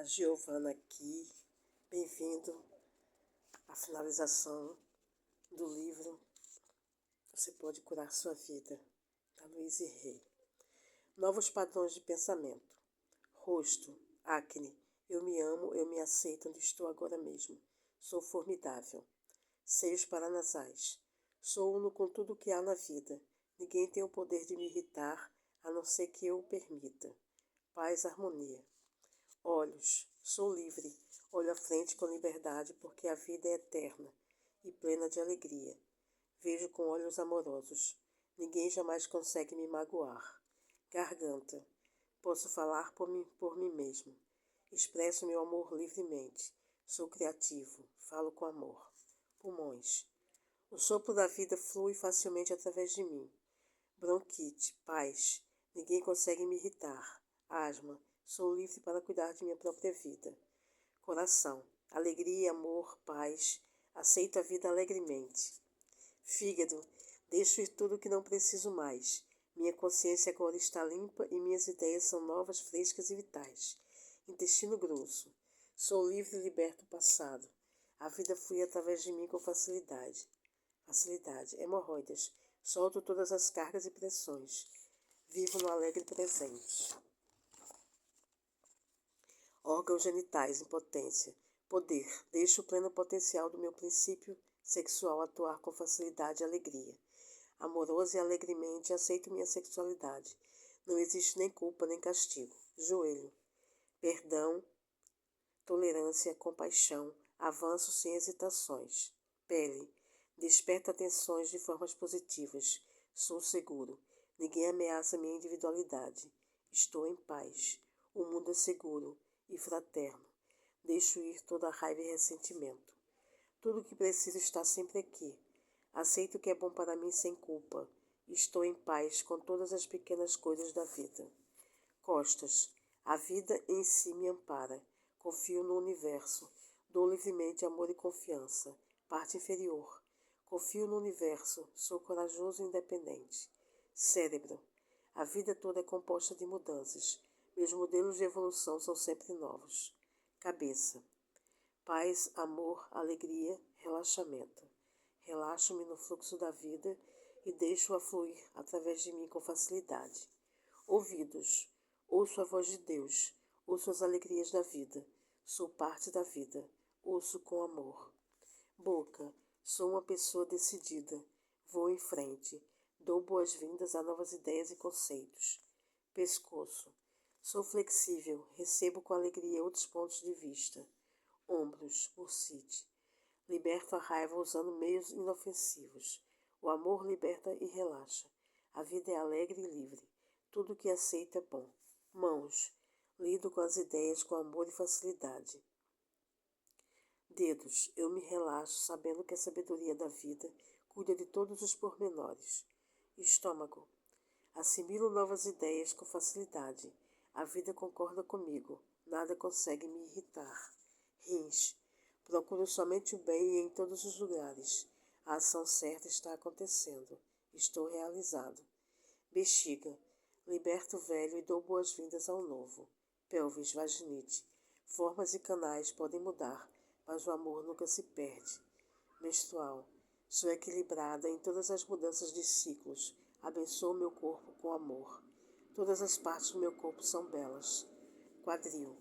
Giovana aqui, bem-vindo à finalização do livro Você Pode Curar Sua Vida, da Louise Hay. Novos padrões de pensamento. Rosto, acne, eu me amo, eu me aceito onde estou agora mesmo. Sou formidável. Seios paranasais. Sou uno com tudo o que há na vida. Ninguém tem o poder de me irritar, a não ser que eu o permita. Paz, harmonia. Olhos, sou livre, olho à frente com liberdade, porque a vida é eterna e plena de alegria. Vejo com olhos amorosos, ninguém jamais consegue me magoar. Garganta, posso falar por mim mesmo. Expresso meu amor livremente, sou criativo, falo com amor. Pulmões, o sopro da vida flui facilmente através de mim. Bronquite, paz, ninguém consegue me irritar. Asma, sou livre para cuidar de minha própria vida. Coração, alegria, amor, paz, aceito a vida alegremente. Fígado, deixo ir tudo que não preciso mais. Minha consciência agora está limpa e minhas ideias são novas, frescas e vitais. Intestino grosso, sou livre e liberto o passado. A vida flui através de mim com facilidade. Hemorroidas, solto todas as cargas e pressões. Vivo no alegre presente. Órgãos genitais, impotência. Poder, deixo o pleno potencial do meu princípio sexual atuar com facilidade e alegria. Amorosa e alegremente aceito minha sexualidade. Não existe nem culpa nem castigo. Joelho, perdão, tolerância, compaixão, avanço sem hesitações. Pele, desperto atenções de formas positivas. Sou seguro. Ninguém ameaça minha individualidade. Estou em paz. O mundo é seguro e fraterno. Deixo ir toda a raiva e ressentimento. Tudo o que preciso está sempre aqui. Aceito o que é bom para mim sem culpa. Estou em paz com todas as pequenas coisas da vida. Costas. A vida em si me ampara. Confio no universo. Dou livremente amor e confiança. Parte inferior. Confio no universo. Sou corajoso e independente. Cérebro. A vida toda é composta de mudanças. Meus modelos de evolução são sempre novos. Cabeça. Paz, amor, alegria, relaxamento. Relaxo-me no fluxo da vida e deixo-a fluir através de mim com facilidade. Ouvidos. Ouço a voz de Deus. Ouço as alegrias da vida. Sou parte da vida. Ouço com amor. Boca. Sou uma pessoa decidida. Vou em frente. Dou boas-vindas a novas ideias e conceitos. Pescoço. Sou flexível. Recebo com alegria outros pontos de vista. Ombros. Bursite. Liberto a raiva usando meios inofensivos. O amor liberta e relaxa. A vida é alegre e livre. Tudo que aceito é bom. Mãos. Lido com as ideias com amor e facilidade. Dedos. Eu me relaxo sabendo que a sabedoria da vida cuida de todos os pormenores. Estômago. Assimilo novas ideias com facilidade. A vida concorda comigo. Nada consegue me irritar. Rins. Procuro somente o bem em todos os lugares. A ação certa está acontecendo. Estou realizado. Bexiga. Liberto o velho e dou boas-vindas ao novo. Pelvis, vaginite. Formas e canais podem mudar, mas o amor nunca se perde. Menstrual. Sou equilibrada em todas as mudanças de ciclos. Abençoo meu corpo com amor. Todas as partes do meu corpo são belas. Quadril.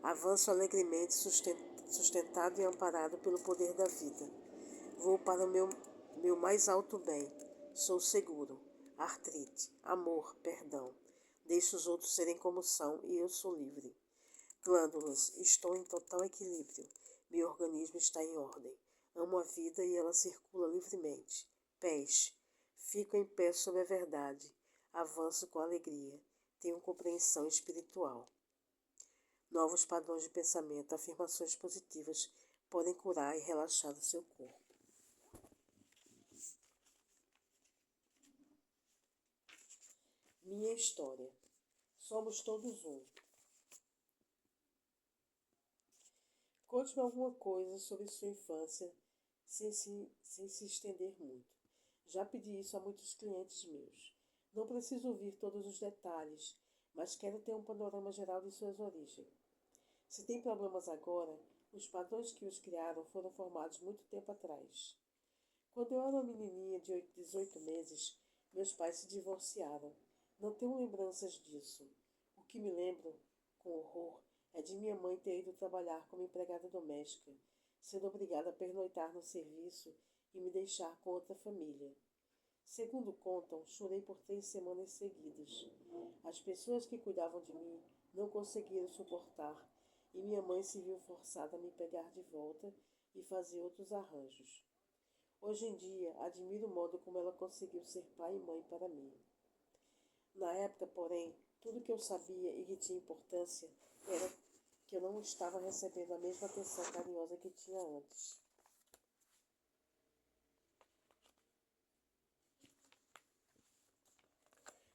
Avanço alegremente sustentado e amparado pelo poder da vida. Vou para o meu mais alto bem. Sou seguro. Artrite. Amor, perdão. Deixo os outros serem como são e eu sou livre. Glândulas. Estou em total equilíbrio. Meu organismo está em ordem. Amo a vida e ela circula livremente. Pés. Fico em pé sobre a verdade. Avanço com alegria. Tenho compreensão espiritual. Novos padrões de pensamento, afirmações positivas podem curar e relaxar o seu corpo. Minha história. Somos todos um. Conte-me alguma coisa sobre sua infância sem se estender muito. Já pedi isso a muitos clientes meus. Não preciso ouvir todos os detalhes, mas quero ter um panorama geral de suas origens. Se tem problemas agora, os padrões que os criaram foram formados muito tempo atrás. Quando eu era uma menininha de 18 meses, meus pais se divorciaram. Não tenho lembranças disso. O que me lembro, com horror, é de minha mãe ter ido trabalhar como empregada doméstica, sendo obrigada a pernoitar no serviço e me deixar com outra família. Segundo contam, chorei por 3 semanas seguidas. As pessoas que cuidavam de mim não conseguiram suportar e minha mãe se viu forçada a me pegar de volta e fazer outros arranjos. Hoje em dia, admiro o modo como ela conseguiu ser pai e mãe para mim. Na época, porém, tudo que eu sabia e que tinha importância era que eu não estava recebendo a mesma atenção carinhosa que tinha antes.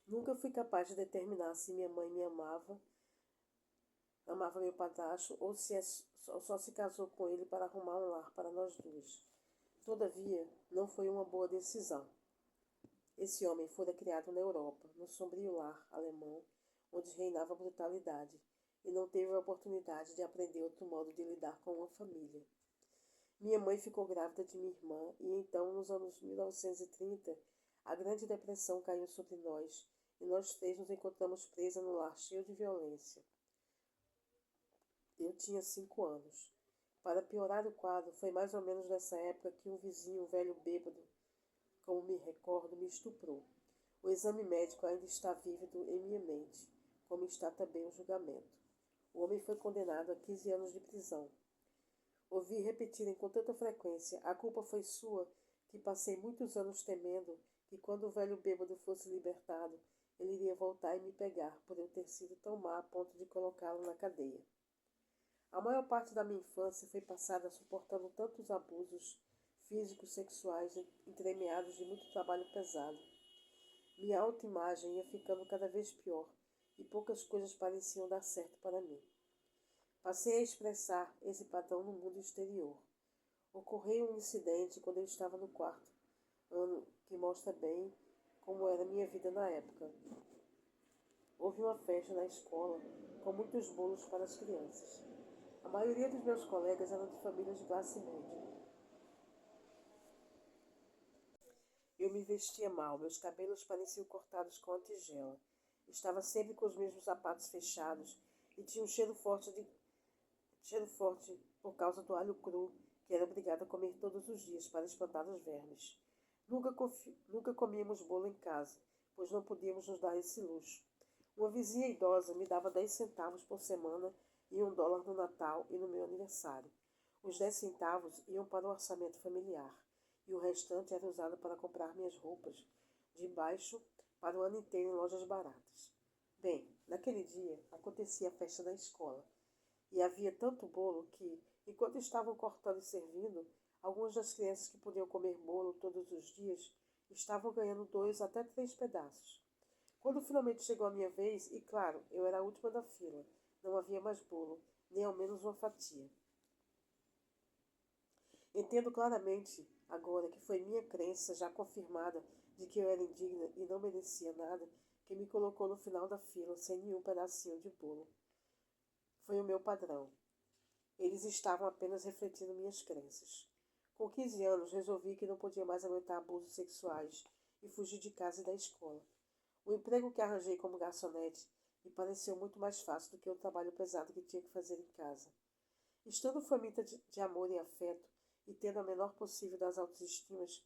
Nunca fui capaz de determinar se minha mãe me amava meu padrasto ou se só se casou com ele para arrumar um lar para nós duas. Todavia, não foi uma boa decisão. Esse homem fora criado na Europa, no sombrio lar alemão, onde reinava a brutalidade, e não teve a oportunidade de aprender outro modo de lidar com uma família. Minha mãe ficou grávida de minha irmã e então, nos anos 1930, a Grande Depressão caiu sobre nós e nós três nos encontramos presas no lar cheio de violência. Eu tinha 5 anos. Para piorar o quadro, foi mais ou menos nessa época que um vizinho, velho bêbado, como me recordo, me estuprou. O exame médico ainda está vívido em minha mente, como está também o julgamento. O homem foi condenado a 15 anos de prisão. Ouvi repetirem com tanta frequência: a culpa foi sua, que passei muitos anos temendo que quando o velho bêbado fosse libertado, ele iria voltar e me pegar, por eu ter sido tão má a ponto de colocá-lo na cadeia. A maior parte da minha infância foi passada suportando tantos abusos físicos, sexuais, entremeados de muito trabalho pesado. Minha autoimagem ia ficando cada vez pior e poucas coisas pareciam dar certo para mim. Passei a expressar esse padrão no mundo exterior. Ocorreu um incidente quando eu estava no quarto ano que mostra bem como era minha vida na época. Houve uma festa na escola com muitos bolos para as crianças. A maioria dos meus colegas eram de famílias de classe média. Eu me vestia mal, meus cabelos pareciam cortados com a tigela. Estava sempre com os mesmos sapatos fechados e tinha um cheiro forte por causa do alho cru, que era obrigada a comer todos os dias para espantar os vermes. Nunca comíamos bolo em casa, pois não podíamos nos dar esse luxo. Uma vizinha idosa me dava 10 centavos por semana e $1 no Natal e no meu aniversário. Os 10 centavos iam para o orçamento familiar e o restante era usado para comprar minhas roupas de baixo para o ano inteiro em lojas baratas. Bem, naquele dia acontecia a festa da escola e havia tanto bolo que, enquanto estavam cortando e servindo, algumas das crianças que podiam comer bolo todos os dias estavam ganhando 2 até 3 pedaços. Quando finalmente chegou a minha vez, e claro, eu era a última da fila, não havia mais bolo, nem ao menos uma fatia. Entendo claramente agora que foi minha crença já confirmada de que eu era indigna e não merecia nada que me colocou no final da fila sem nenhum pedacinho de bolo. Foi o meu padrão. Eles estavam apenas refletindo minhas crenças. Com 15 anos, resolvi que não podia mais aguentar abusos sexuais e fugi de casa e da escola. O emprego que arranjei como garçonete me pareceu muito mais fácil do que o trabalho pesado que tinha que fazer em casa. Estando faminta de amor e afeto, e tendo a menor possível das autoestimas,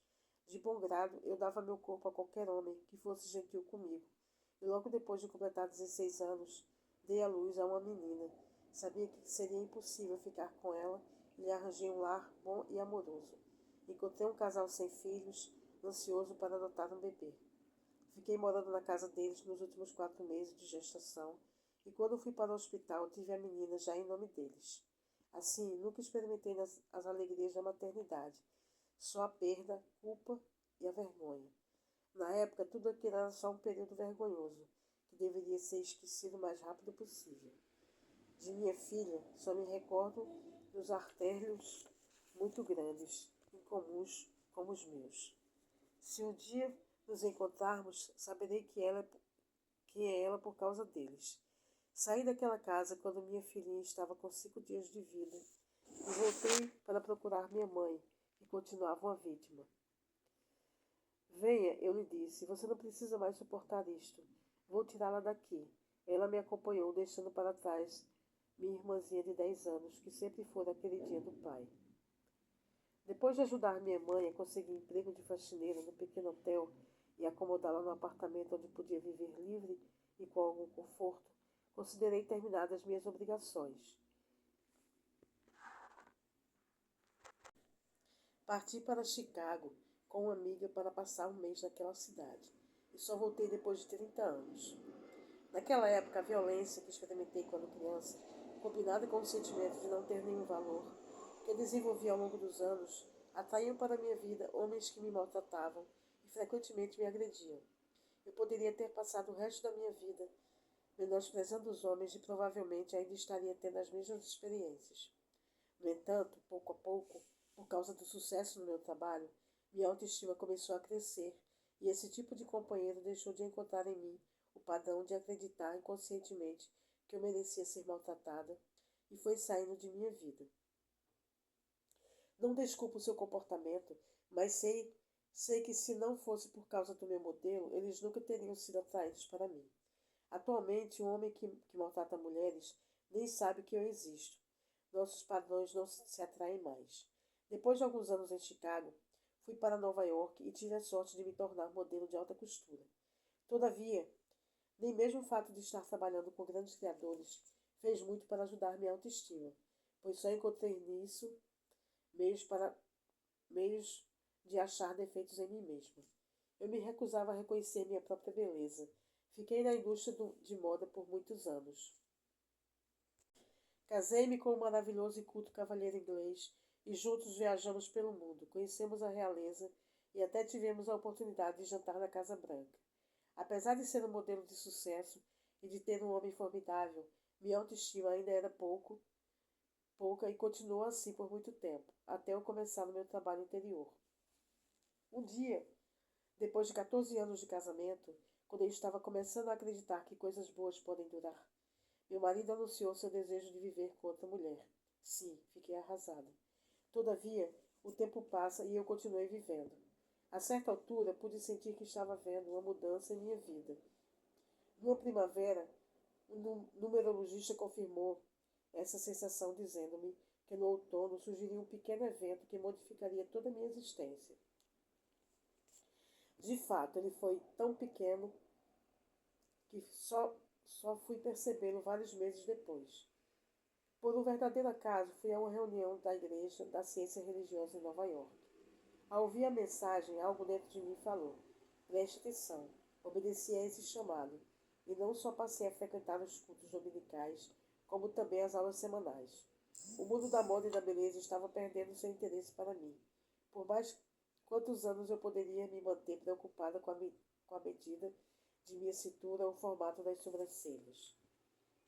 de bom grado eu dava meu corpo a qualquer homem que fosse gentil comigo, e logo depois de completar 16 anos, dei à luz a uma menina. Sabia que seria impossível ficar com ela e lhe arranjei um lar bom e amoroso. Encontrei um casal sem filhos, ansioso para adotar um bebê. Fiquei morando na casa deles nos últimos 4 meses de gestação, e quando fui para o hospital tive a menina já em nome deles. Assim, nunca experimentei as alegrias da maternidade, só a perda, culpa e a vergonha. Na época, tudo aquilo era só um período vergonhoso, que deveria ser esquecido o mais rápido possível. De minha filha, só me recordo dos artérios muito grandes, incomuns como os meus. Se um dia nos encontrarmos, saberei que é ela por causa deles. Saí daquela casa quando minha filhinha estava com 5 dias de vida e voltei para procurar minha mãe, que continuava uma vítima. Venha, eu lhe disse, você não precisa mais suportar isto. Vou tirá-la daqui. Ela me acompanhou, deixando para trás minha irmãzinha de 10 anos, que sempre fora a queridinha do pai. Depois de ajudar minha mãe a conseguir emprego de faxineira no pequeno hotel e acomodá-la no apartamento onde podia viver livre e com algum conforto, considerei terminadas minhas obrigações. Parti para Chicago com uma amiga para passar um mês naquela cidade e só voltei depois de 30 anos. Naquela época, a violência que experimentei quando criança, combinada com o sentimento de não ter nenhum valor, que desenvolvi ao longo dos anos, atraíam para minha vida homens que me maltratavam e frequentemente me agrediam. Eu poderia ter passado o resto da minha vida menosprezando os homens e provavelmente ainda estaria tendo as mesmas experiências. No entanto, pouco a pouco, por causa do sucesso no meu trabalho, minha autoestima começou a crescer e esse tipo de companheiro deixou de encontrar em mim o padrão de acreditar inconscientemente que eu merecia ser maltratada e foi saindo de minha vida. Não desculpo o seu comportamento, mas sei que se não fosse por causa do meu modelo, eles nunca teriam sido atraídos para mim. Atualmente, um homem que maltrata mulheres nem sabe que eu existo. Nossos padrões não se atraem mais. Depois de alguns anos em Chicago, fui para Nova York e tive a sorte de me tornar modelo de alta costura. Todavia, nem mesmo o fato de estar trabalhando com grandes criadores fez muito para ajudar minha autoestima, pois só encontrei nisso meios, meios de achar defeitos em mim mesma. Eu me recusava a reconhecer minha própria beleza. Fiquei na indústria de moda por muitos anos. Casei-me com um maravilhoso e culto cavalheiro inglês e juntos viajamos pelo mundo, conhecemos a realeza e até tivemos a oportunidade de jantar na Casa Branca. Apesar de ser um modelo de sucesso e de ter um homem formidável, minha autoestima ainda era pouca e continuou assim por muito tempo, até eu começar no meu trabalho interior. Um dia, depois de 14 anos de casamento, quando eu estava começando a acreditar que coisas boas podem durar, meu marido anunciou seu desejo de viver com outra mulher. Sim, fiquei arrasada. Todavia, o tempo passa e eu continuei vivendo. A certa altura, pude sentir que estava vendo uma mudança em minha vida. Numa primavera, um numerologista confirmou essa sensação, dizendo-me que no outono surgiria um pequeno evento que modificaria toda a minha existência. De fato, ele foi tão pequeno que só fui percebê-lo vários meses depois. Por um verdadeiro acaso, fui a uma reunião da Igreja da Ciência Religiosa em Nova York. Ao ouvir a mensagem, algo dentro de mim falou: preste atenção. Obedeci a esse chamado, e não só passei a frequentar os cultos dominicais, como também as aulas semanais. O mundo da moda e da beleza estava perdendo seu interesse para mim. Por mais quantos anos eu poderia me manter preocupada com a medida de minha cintura ou o formato das sobrancelhas.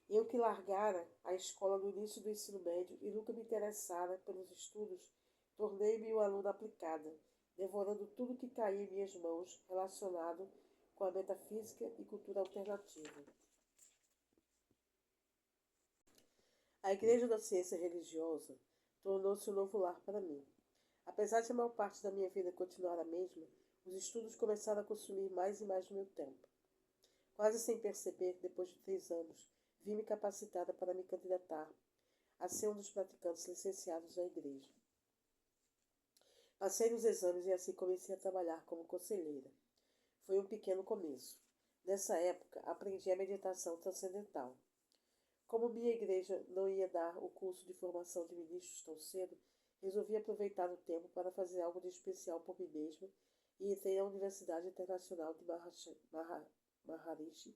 Eu que largara a escola no início do ensino médio e nunca me interessara pelos estudos, tornei-me uma aluna aplicada, devorando tudo que caía em minhas mãos relacionado com a metafísica e cultura alternativa. A Igreja da Ciência Religiosa tornou-se um novo lar para mim. Apesar de a maior parte da minha vida continuar a mesma, os estudos começaram a consumir mais e mais do meu tempo. Quase sem perceber, depois de 3 anos, vi-me capacitada para me candidatar a ser um dos praticantes licenciados da igreja. Passei nos exames e assim comecei a trabalhar como conselheira. Foi um pequeno começo. Nessa época, aprendi a meditação transcendental. Como minha igreja não ia dar o curso de formação de ministros tão cedo, resolvi aproveitar o tempo para fazer algo de especial por mim mesma e entrei na Universidade Internacional de Maharishi,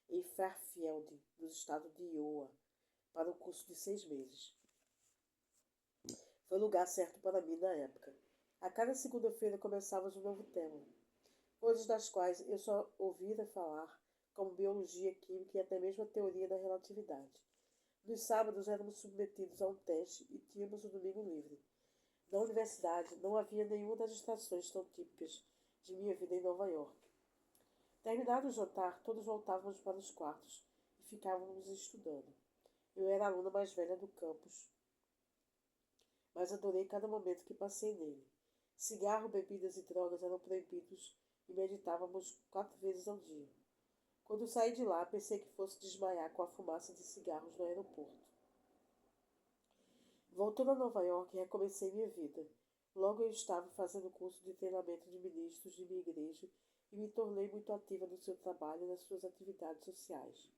em Fairfield, nos estados de Iowa, para um curso de 6 meses. Foi o lugar certo para mim na época. A cada segunda-feira começávamos um novo tema, coisas das quais eu só ouvira falar, como biologia, química e até mesmo a teoria da relatividade. Nos sábados éramos submetidos a um teste e tínhamos o domingo livre. Na universidade não havia nenhuma das distrações tão típicas de minha vida em Nova York. Terminado o jantar, todos voltávamos para os quartos e ficávamos estudando. Eu era a aluna mais velha do campus, mas adorei cada momento que passei nele. Cigarro, bebidas e drogas eram proibidos e meditávamos 4 vezes ao dia. Quando saí de lá, pensei que fosse desmaiar com a fumaça de cigarros no aeroporto. Voltando a Nova York, recomecei minha vida. Logo eu estava fazendo curso de treinamento de ministros de minha igreja e me tornei muito ativa no seu trabalho e nas suas atividades sociais.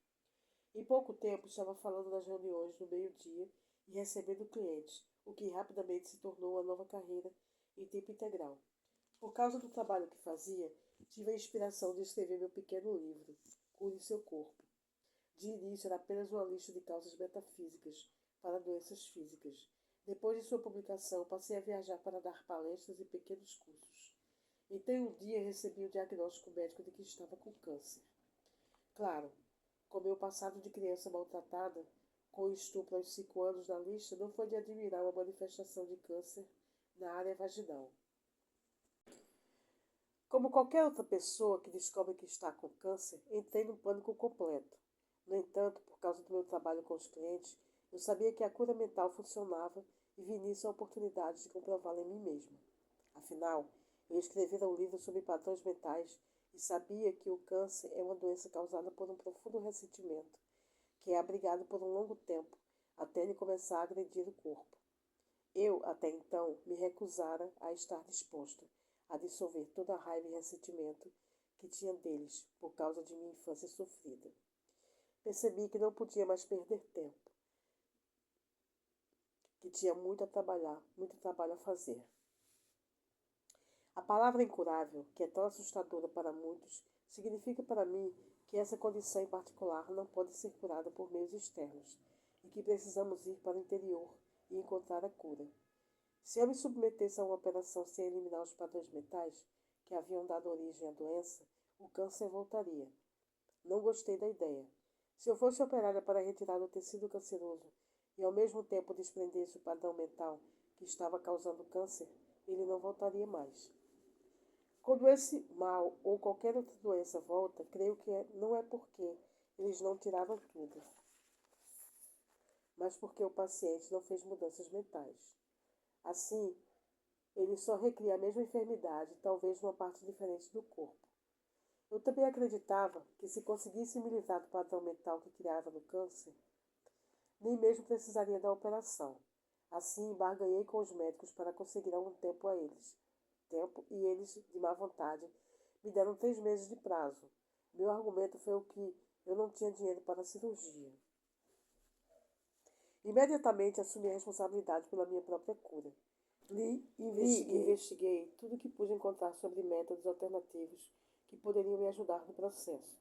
Em pouco tempo, estava falando nas reuniões no meio-dia e recebendo clientes, o que rapidamente se tornou uma nova carreira em tempo integral. Por causa do trabalho que fazia, tive a inspiração de escrever meu pequeno livro, Cure Seu Corpo. De início, era apenas uma lista de causas metafísicas para doenças físicas. Depois de sua publicação, passei a viajar para dar palestras e pequenos cursos. Então, um dia, recebi o diagnóstico médico de que estava com câncer. Claro, com meu passado de criança maltratada, com estupro aos 5 anos na lista, não foi de admirar uma manifestação de câncer na área vaginal. Como qualquer outra pessoa que descobre que está com câncer, entrei num pânico completo. No entanto, por causa do meu trabalho com os clientes, eu sabia que a cura mental funcionava e vi nisso a oportunidade de comprová-la em mim mesma. Afinal, eu escrevera um livro sobre padrões mentais e sabia que o câncer é uma doença causada por um profundo ressentimento, que é abrigado por um longo tempo, até ele começar a agredir o corpo. Eu, até então, me recusara a estar disposta a dissolver toda a raiva e ressentimento que tinha deles por causa de minha infância sofrida. Percebi que não podia mais perder tempo, que tinha muito trabalho a fazer. A palavra incurável, que é tão assustadora para muitos, significa para mim que essa condição em particular não pode ser curada por meios externos e que precisamos ir para o interior e encontrar a cura. Se eu me submetesse a uma operação sem eliminar os padrões mentais que haviam dado origem à doença, o câncer voltaria. Não gostei da ideia. Se eu fosse operada para retirar o tecido canceroso e ao mesmo tempo desprender-se o padrão mental que estava causando câncer, ele não voltaria mais. Quando esse mal ou qualquer outra doença volta, creio que não é porque eles não tiraram tudo, mas porque o paciente não fez mudanças mentais. Assim, ele só recria a mesma enfermidade, talvez numa parte diferente do corpo. Eu também acreditava que se conseguisse me livrar do padrão mental que criava no câncer, nem mesmo precisaria da operação. Assim, barganhei com os médicos para conseguir algum tempo e eles, de má vontade, me deram 3 meses de prazo. Meu argumento foi o que eu não tinha dinheiro para a cirurgia. Imediatamente assumi a responsabilidade pela minha própria cura. Li e investiguei tudo o que pude encontrar sobre métodos alternativos que poderiam me ajudar no processo.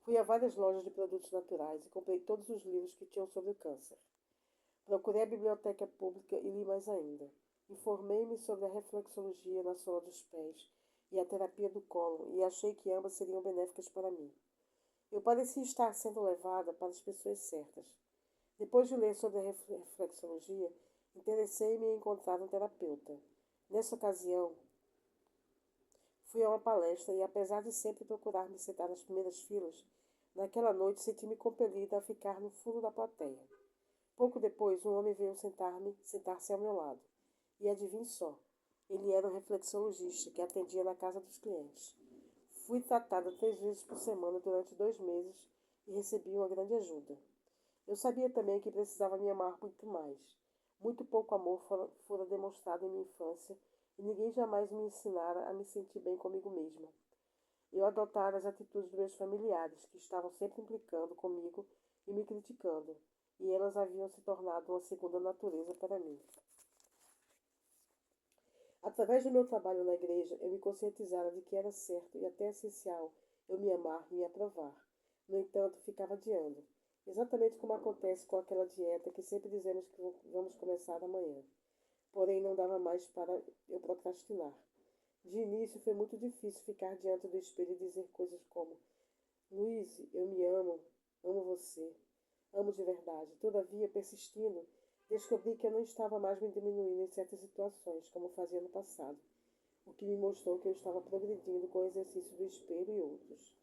Fui a várias lojas de produtos naturais e comprei todos os livros que tinham sobre o câncer. Procurei a biblioteca pública e li mais ainda. Informei-me sobre a reflexologia na sola dos pés e a terapia do colo e achei que ambas seriam benéficas para mim. Eu parecia estar sendo levada para as pessoas certas. Depois de ler sobre a reflexologia, interessei-me em encontrar um terapeuta. Nessa ocasião, fui a uma palestra e, apesar de sempre procurar me sentar nas primeiras filas, naquela noite senti-me compelida a ficar no fundo da plateia. Pouco depois, um homem veio sentar-se ao meu lado. E adivinhe só, ele era um reflexologista que atendia na casa dos clientes. Fui tratada 3 vezes por semana durante 2 meses e recebi uma grande ajuda. Eu sabia também que precisava me amar muito mais. Muito pouco amor fora demonstrado em minha infância e ninguém jamais me ensinara a me sentir bem comigo mesma. Eu adotara as atitudes dos meus familiares, que estavam sempre implicando comigo e me criticando, e elas haviam se tornado uma segunda natureza para mim. Através do meu trabalho na igreja, eu me conscientizara de que era certo e até essencial eu me amar e me aprovar. No entanto, ficava adiando, exatamente como acontece com aquela dieta que sempre dizemos que vamos começar amanhã. Porém, não dava mais para eu procrastinar. De início, foi muito difícil ficar diante do espelho e dizer coisas como: Luíse, eu me amo, amo você, amo de verdade. Todavia, persistindo, descobri que eu não estava mais me diminuindo em certas situações, como fazia no passado, o que me mostrou que eu estava progredindo com o exercício do espelho e outros.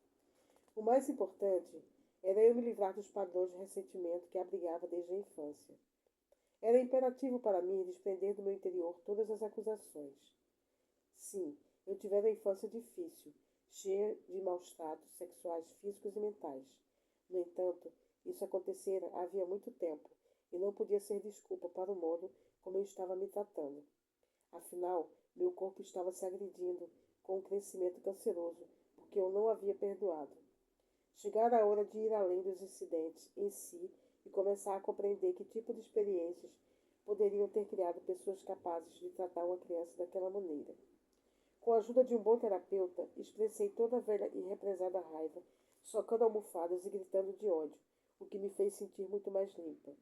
O mais importante Era eu me livrar dos padrões de ressentimento que abrigava desde a infância. Era imperativo para mim desprender do meu interior todas as acusações. Sim, eu tivera uma infância difícil, cheia de maus-tratos sexuais, físicos e mentais. No entanto, isso acontecera havia muito tempo e não podia ser desculpa para o modo como eu estava me tratando. Afinal, meu corpo estava se agredindo com um crescimento canceroso, porque eu não havia perdoado. Chegara a hora de ir além dos incidentes em si e começar a compreender que tipo de experiências poderiam ter criado pessoas capazes de tratar uma criança daquela maneira. Com a ajuda de um bom terapeuta, expressei toda a velha e represada raiva, socando almofadas e gritando de ódio, o que me fez sentir muito mais limpa.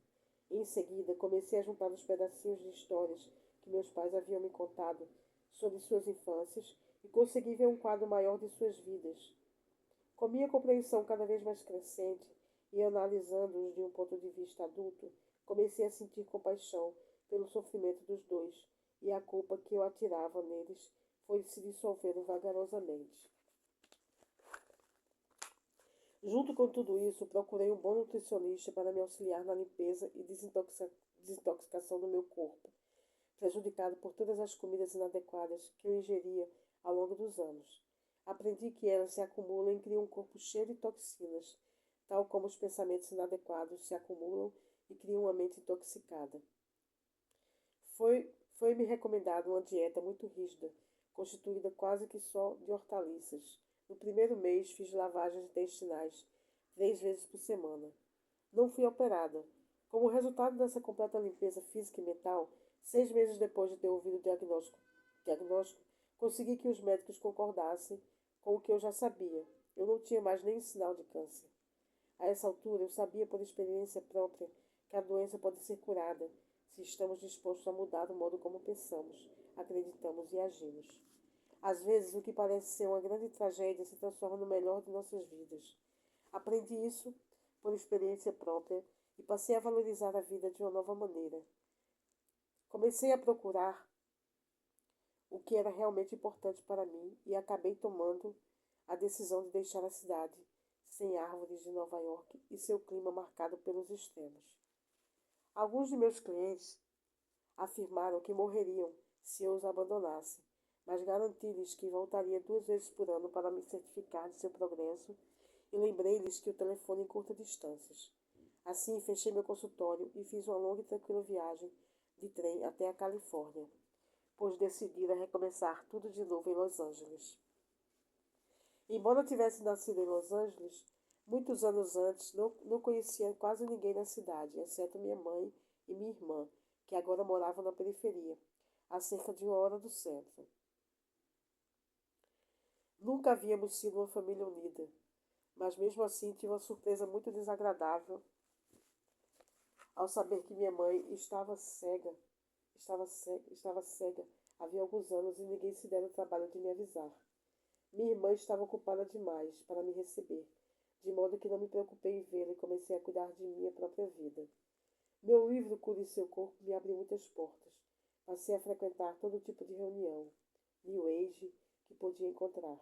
Em seguida, comecei a juntar os pedacinhos de histórias que meus pais haviam me contado sobre suas infâncias e consegui ver um quadro maior de suas vidas. Com minha compreensão cada vez mais crescente e analisando-os de um ponto de vista adulto, comecei a sentir compaixão pelo sofrimento dos dois, e a culpa que eu atirava neles foi se dissolvendo vagarosamente. Junto com tudo isso, procurei um bom nutricionista para me auxiliar na limpeza e desintoxicação do meu corpo, prejudicado por todas as comidas inadequadas que eu ingeria ao longo dos anos. Aprendi que elas se acumulam e criam um corpo cheio de toxinas, tal como os pensamentos inadequados se acumulam e criam uma mente intoxicada. Foi-me recomendada uma dieta muito rígida, constituída quase que só de hortaliças. No primeiro mês fiz lavagens intestinais 3 vezes por semana. Não fui operada. Como resultado dessa completa limpeza física e mental, 6 meses depois de ter ouvido o diagnóstico, consegui que os médicos concordassem com o que eu já sabia. Eu não tinha mais nenhum sinal de câncer. A essa altura, eu sabia por experiência própria que a doença pode ser curada se estamos dispostos a mudar o modo como pensamos, acreditamos e agimos. Às vezes, o que parece ser uma grande tragédia se transforma no melhor de nossas vidas. Aprendi isso por experiência própria e passei a valorizar a vida de uma nova maneira. Comecei a procurar o que era realmente importante para mim e acabei tomando a decisão de deixar a cidade sem árvores de Nova York e seu clima marcado pelos extremos. Alguns de meus clientes afirmaram que morreriam se eu os abandonasse, mas garanti-lhes que voltaria 2 vezes por ano para me certificar de seu progresso e lembrei-lhes que o telefone encurta distâncias. Assim, fechei meu consultório e fiz uma longa e tranquila viagem de trem até a Califórnia, pois decidira recomeçar tudo de novo em Los Angeles. Embora tivesse nascido em Los Angeles, muitos anos antes não conhecia quase ninguém na cidade, exceto minha mãe e minha irmã, que agora moravam na periferia, a cerca de 1 hora do centro. Nunca havíamos sido uma família unida, mas mesmo assim tive uma surpresa muito desagradável ao saber que minha mãe estava cega havia alguns anos e ninguém se dera o trabalho de me avisar. Minha irmã estava ocupada demais para me receber, de modo que não me preocupei em vê-la e comecei a cuidar de minha própria vida. Meu livro Cure Seu Corpo me abriu muitas portas. Passei a frequentar todo tipo de reunião, New Age, que podia encontrar.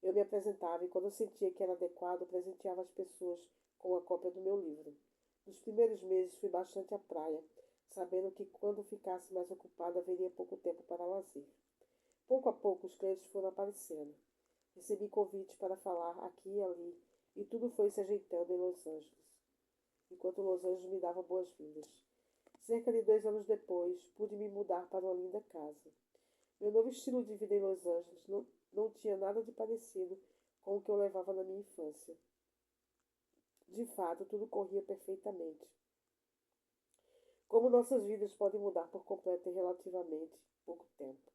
Eu me apresentava e, quando sentia que era adequado, presenteava as pessoas com uma cópia do meu livro. Nos primeiros meses fui bastante à praia, sabendo que quando ficasse mais ocupada haveria pouco tempo para lazer. Pouco a pouco os clientes foram aparecendo. Recebi convites para falar aqui e ali, e tudo foi se ajeitando em Los Angeles, enquanto Los Angeles me dava boas-vindas. Cerca de 2 anos depois, pude me mudar para uma linda casa. Meu novo estilo de vida em Los Angeles não tinha nada de parecido com o que eu levava na minha infância. De fato, tudo corria perfeitamente. Como nossas vidas podem mudar por completo em relativamente pouco tempo.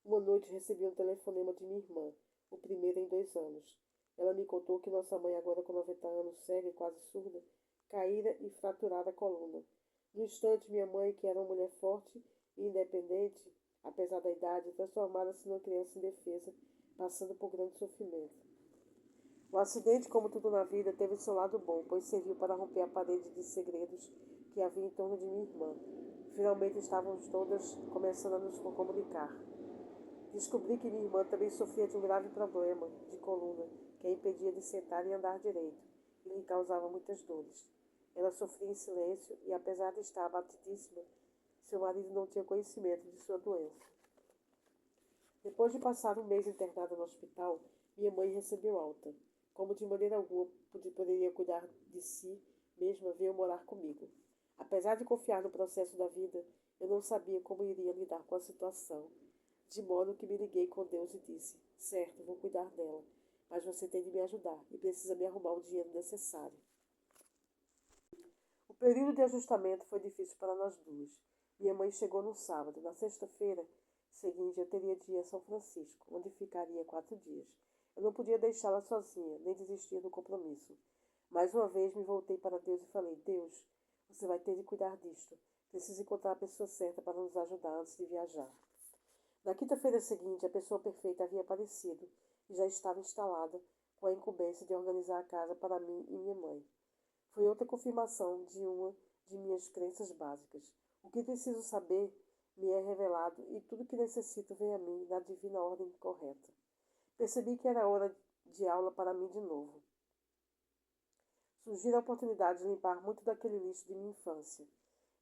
Uma noite recebi um telefonema de minha irmã, o primeiro em 2 anos. Ela me contou que nossa mãe, agora com 90 anos, cega e quase surda, caíra e fraturara a coluna. No instante, minha mãe, que era uma mulher forte e independente, apesar da idade, transformara-se numa criança indefesa, passando por grande sofrimento. O acidente, como tudo na vida, teve seu lado bom, pois serviu para romper a parede de segredos que havia em torno de minha irmã. Finalmente estávamos todas começando a nos comunicar. Descobri que minha irmã também sofria de um grave problema de coluna, que a impedia de sentar e andar direito. e lhe causava muitas dores. Ela sofria em silêncio e, apesar de estar abatidíssima, seu marido não tinha conhecimento de sua doença. Depois de passar um mês internada no hospital, minha mãe recebeu alta. Como de maneira alguma poderia cuidar de si mesma, veio morar comigo. Apesar de confiar no processo da vida, eu não sabia como iria lidar com a situação. De modo que me liguei com Deus e disse: certo, vou cuidar dela, mas você tem de me ajudar e precisa me arrumar o dinheiro necessário. O período de ajustamento foi difícil para nós duas. Minha mãe chegou no sábado. Na sexta-feira seguinte, eu teria de ir a São Francisco, onde ficaria 4 dias. Eu não podia deixá-la sozinha, nem desistir do compromisso. Mais uma vez me voltei para Deus e falei: Deus, você vai ter de cuidar disto. Preciso encontrar a pessoa certa para nos ajudar antes de viajar. Na quinta-feira seguinte, a pessoa perfeita havia aparecido e já estava instalada, com a incumbência de organizar a casa para mim e minha mãe. Foi outra confirmação de uma de minhas crenças básicas. O que preciso saber me é revelado e tudo que necessito vem a mim na divina ordem correta. Percebi que era hora de aula para mim de novo. Surgiu a oportunidade de limpar muito daquele lixo de minha infância.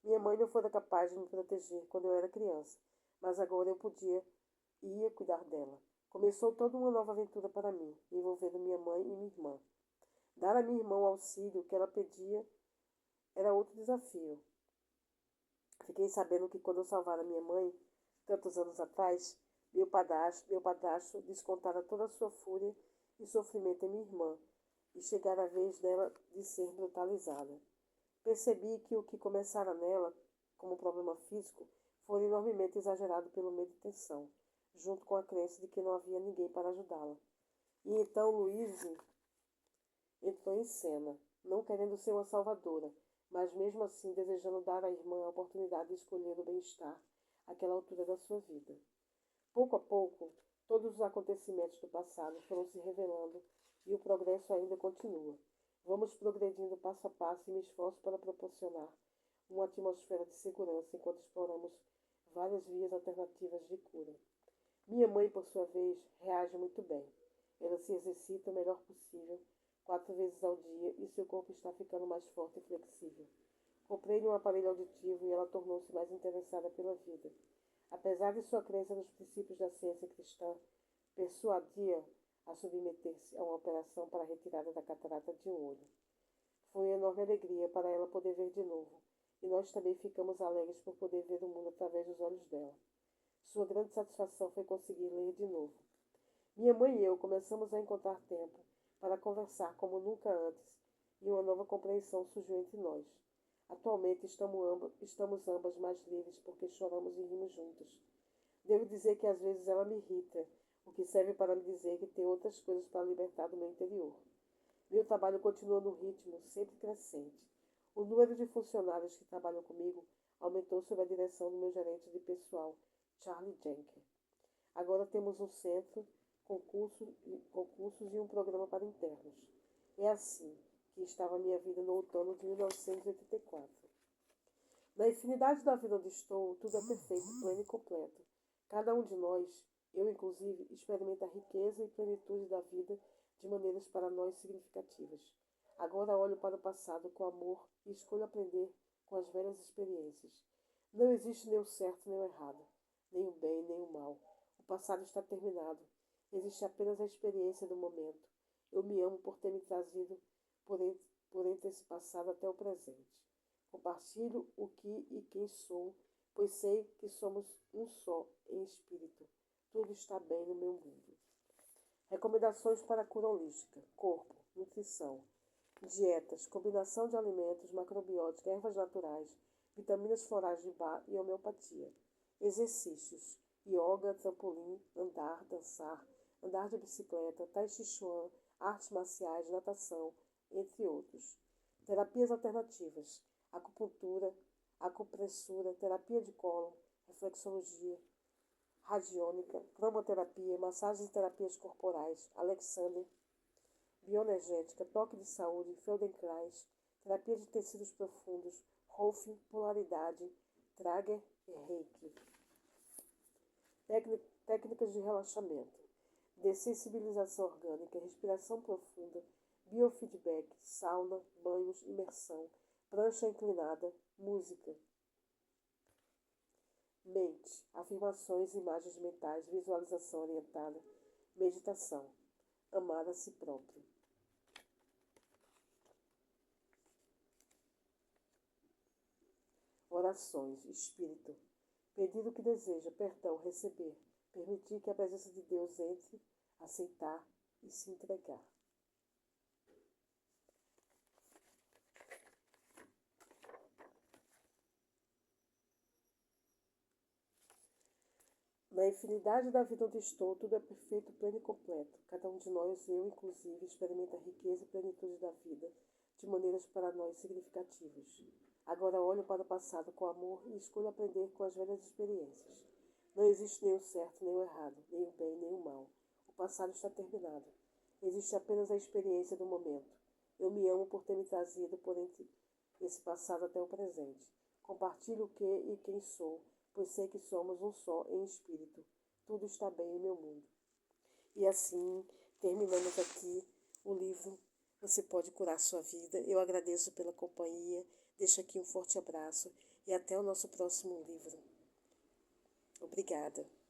Minha mãe não fora capaz de me proteger quando eu era criança, mas agora eu podia e ia cuidar dela. Começou toda uma nova aventura para mim, envolvendo minha mãe e minha irmã. Dar a minha irmã o auxílio que ela pedia era outro desafio. Fiquei sabendo que quando eu salvara minha mãe, tantos anos atrás, meu padrasto descontara toda a sua fúria e sofrimento em minha irmã, e chegara a vez dela de ser brutalizada. Percebi que o que começara nela, como problema físico, foi enormemente exagerado pelo medo e tensão, junto com a crença de que não havia ninguém para ajudá-la. E então Louise entrou em cena, não querendo ser uma salvadora, mas mesmo assim desejando dar à irmã a oportunidade de escolher o bem-estar àquela altura da sua vida. Pouco a pouco, todos os acontecimentos do passado foram se revelando e o progresso ainda continua. Vamos progredindo passo a passo e me esforço para proporcionar uma atmosfera de segurança enquanto exploramos várias vias alternativas de cura. Minha mãe, por sua vez, reage muito bem. Ela se exercita o melhor possível, 4 vezes ao dia, e seu corpo está ficando mais forte e flexível. Comprei-lhe um aparelho auditivo e ela tornou-se mais interessada pela vida. Apesar de sua crença nos princípios da ciência cristã, persuadia a submeter-se a uma operação para a retirada da catarata de um olho. Foi uma enorme alegria para ela poder ver de novo, e nós também ficamos alegres por poder ver o mundo através dos olhos dela. Sua grande satisfação foi conseguir ler de novo. Minha mãe e eu começamos a encontrar tempo para conversar como nunca antes, e uma nova compreensão surgiu entre nós. Atualmente estamos ambas mais livres porque choramos e rimos juntas. Devo dizer que às vezes ela me irrita, o que serve para me dizer que tem outras coisas para libertar do meu interior. Meu trabalho continua no ritmo sempre crescente. O número de funcionários que trabalham comigo aumentou sob a direção do meu gerente de pessoal, Charlie Jenkins. Agora temos um centro, concursos e um programa para internos. É assim que estava a minha vida no outono de 1984. Na infinidade da vida onde estou, tudo é perfeito, pleno e completo. Cada um de nós, eu inclusive, experimenta a riqueza e plenitude da vida de maneiras para nós significativas. Agora olho para o passado com amor e escolho aprender com as velhas experiências. Não existe nem o certo nem o errado, nem o bem nem o mal. O passado está terminado. Existe apenas a experiência do momento. Eu me amo por ter me trazido por entre esse passado até o presente. Compartilho o que e quem sou, pois sei que somos um só em espírito. Tudo está bem no meu mundo. Recomendações para a cura holística: corpo, nutrição, dietas, combinação de alimentos, macrobiótica, ervas naturais, vitaminas florais de bar e homeopatia. Exercícios: yoga, trampolim, andar, dançar, andar de bicicleta, tai chi chuan, artes marciais, natação, entre outros. Terapias alternativas: acupuntura, acupressura, terapia de colo, reflexologia, radiônica, cromoterapia, massagens e terapias corporais, Alexander, bioenergética, toque de saúde, Feldenkrais, terapia de tecidos profundos, Rolfing, polaridade, Trager e Reiki. Técnicas de relaxamento, dessensibilização orgânica, respiração profunda, biofeedback, sauna, banhos, imersão, prancha inclinada, música. Mente, afirmações, imagens mentais, visualização orientada, meditação, amar a si próprio. Orações, espírito, pedir o que deseja, perdão, receber, permitir que a presença de Deus entre, aceitar e se entregar. Na infinidade da vida onde estou, tudo é perfeito, pleno e completo. Cada um de nós, eu inclusive, experimenta a riqueza e plenitude da vida de maneiras para nós significativas. Agora olho para o passado com amor e escolho aprender com as velhas experiências. Não existe nem o certo nem o errado, nem o bem nem o mal. O passado está terminado. Existe apenas a experiência do momento. Eu me amo por ter me trazido por entre esse passado até o presente. Compartilho o que e quem sou, pois sei que somos um só em espírito. Tudo está bem em meu mundo. E assim, terminamos aqui o livro Você Pode Curar Sua Vida. Eu agradeço pela companhia, deixo aqui um forte abraço e até o nosso próximo livro. Obrigada.